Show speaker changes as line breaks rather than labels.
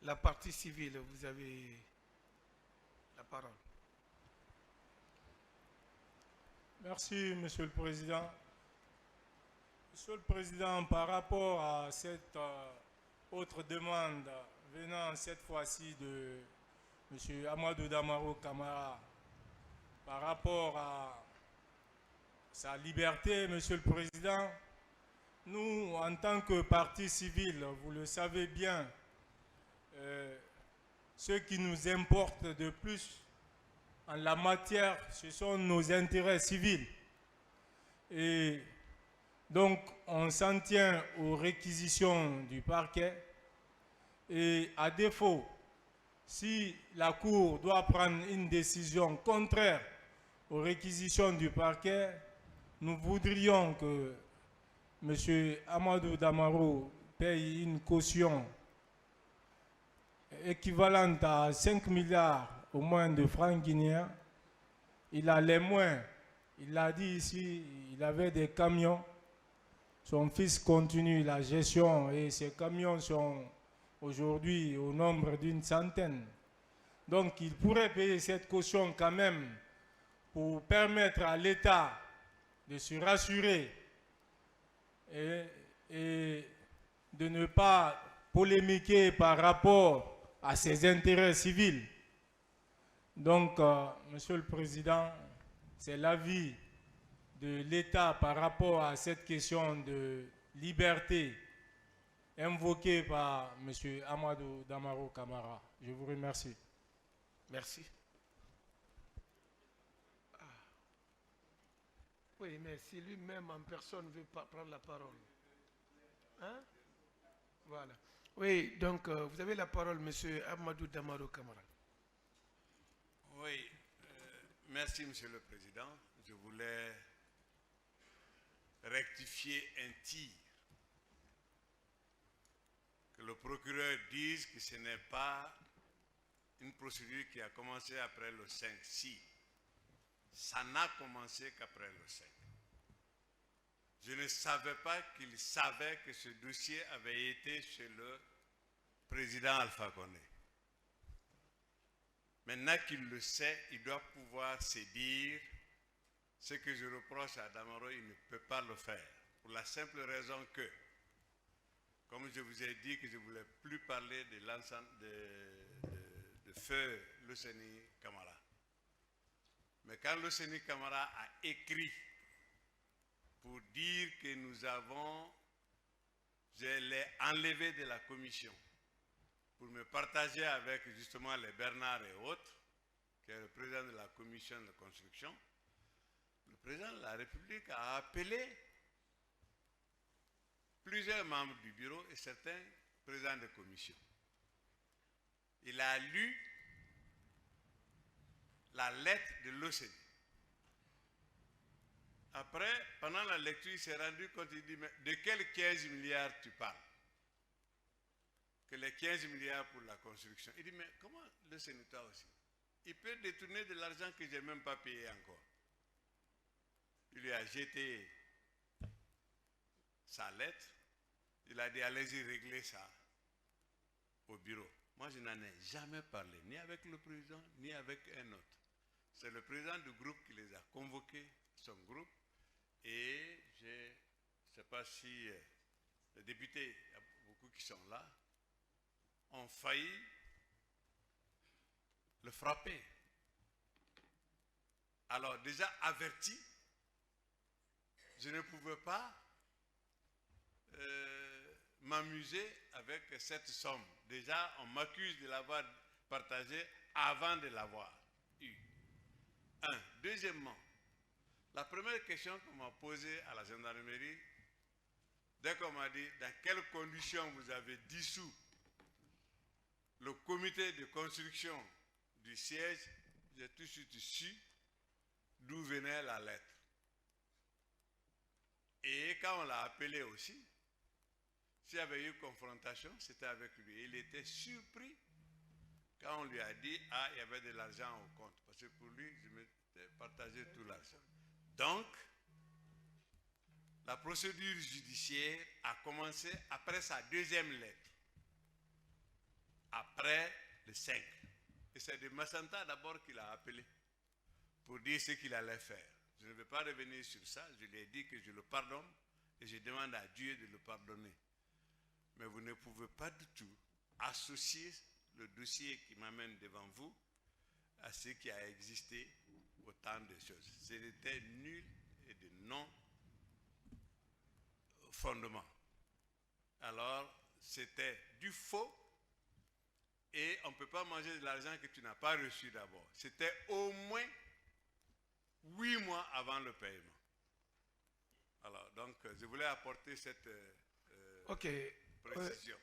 la partie civile, vous avez la parole.
Merci, Monsieur le Président. Monsieur le Président, par rapport à cette autre demande venant cette fois-ci de Monsieur Amadou Damaro Camara, par rapport à sa liberté, Monsieur le Président, nous, en tant que parti civil, vous le savez bien, ce qui nous importe de plus en la matière, ce sont nos intérêts civils. Et donc, on s'en tient aux réquisitions du parquet. Et à défaut, si la Cour doit prendre une décision contraire aux réquisitions du parquet, nous voudrions que M. Amadou Damaro paye une caution équivalente à 5 milliards au moins de francs guinéens. Il a les moins. Il l'a dit ici, il avait des camions. Son fils continue la gestion et ces camions sont aujourd'hui au nombre d'une centaine. Donc il pourrait payer cette caution quand même pour permettre à l'État de se rassurer et de ne pas polémiquer par rapport à ses intérêts civils. Donc, Monsieur le Président, c'est l'avis de l'État par rapport à cette question de liberté invoquée par M. Amadou Damaro Camara. Je vous remercie.
Merci. Ah. Oui, mais si lui-même en personne veut pas prendre la parole. Hein? Voilà. Oui, donc vous avez la parole, M. Amadou Damaro Camara.
Oui, merci, Monsieur le Président. Je voulais rectifier un tir. Que le procureur dise que ce n'est pas une procédure qui a commencé après le 5. Si, ça n'a commencé qu'après le 5. Je ne savais pas qu'il savait que ce dossier avait été chez le président Alpha Condé. Maintenant qu'il le sait, il doit pouvoir se dire ce que je reproche à Damaro, il ne peut pas le faire. Pour la simple raison que, comme je vous ai dit que je ne voulais plus parler de l'ensemble de feu Luseni Camara. Mais quand Luseni Camara a écrit pour dire que je l'ai enlevé de la commission pour me partager avec justement les Bernard et autres, qui est le président de la commission de construction, le président de la République a appelé plusieurs membres du bureau et certains présidents de commission. Il a lu la lettre de l'OCDE. Après, pendant la lecture, il s'est rendu compte, il dit, mais de quels 15 milliards tu parles? Que les 15 milliards pour la construction. Il dit, mais comment le Sénégal aussi? Il peut détourner de l'argent que je n'ai même pas payé encore. Il lui a jeté sa lettre. Il a dit, allez-y régler ça au bureau. Moi, je n'en ai jamais parlé, ni avec le président, ni avec un autre. C'est le président du groupe qui les a convoqués, son groupe, et je ne sais pas si les députés, il y a beaucoup qui sont là, ont failli le frapper. Alors, déjà averti, je ne pouvais pas m'amuser avec cette somme. Déjà, on m'accuse de l'avoir partagée avant de l'avoir eu. Un. Deuxièmement, la première question qu'on m'a posée à la gendarmerie, dès qu'on m'a dit dans quelles conditions vous avez dissous le comité de construction du siège, j'ai tout de suite su d'où venait la lettre. Et quand on l'a appelé aussi, s'il y avait eu confrontation, c'était avec lui. Il était surpris quand on lui a dit, ah, il y avait de l'argent au compte. Parce que pour lui, je m'étais partagé tout l'argent. Donc, la procédure judiciaire a commencé après sa deuxième lettre. après le 5. Et c'est de Massanta d'abord qu'il a appelé pour dire ce qu'il allait faire. Je ne vais pas revenir sur ça. Je lui ai dit que je le pardonne et je demande à Dieu de le pardonner. Mais vous ne pouvez pas du tout associer le dossier qui m'amène devant vous à ce qui a existé au temps des choses. C'était nul et de non-fondement. Alors, c'était du faux et on ne peut pas manger de l'argent que tu n'as pas reçu d'abord. C'était au moins 8 mois avant le paiement. Alors, donc, je voulais apporter cette précision.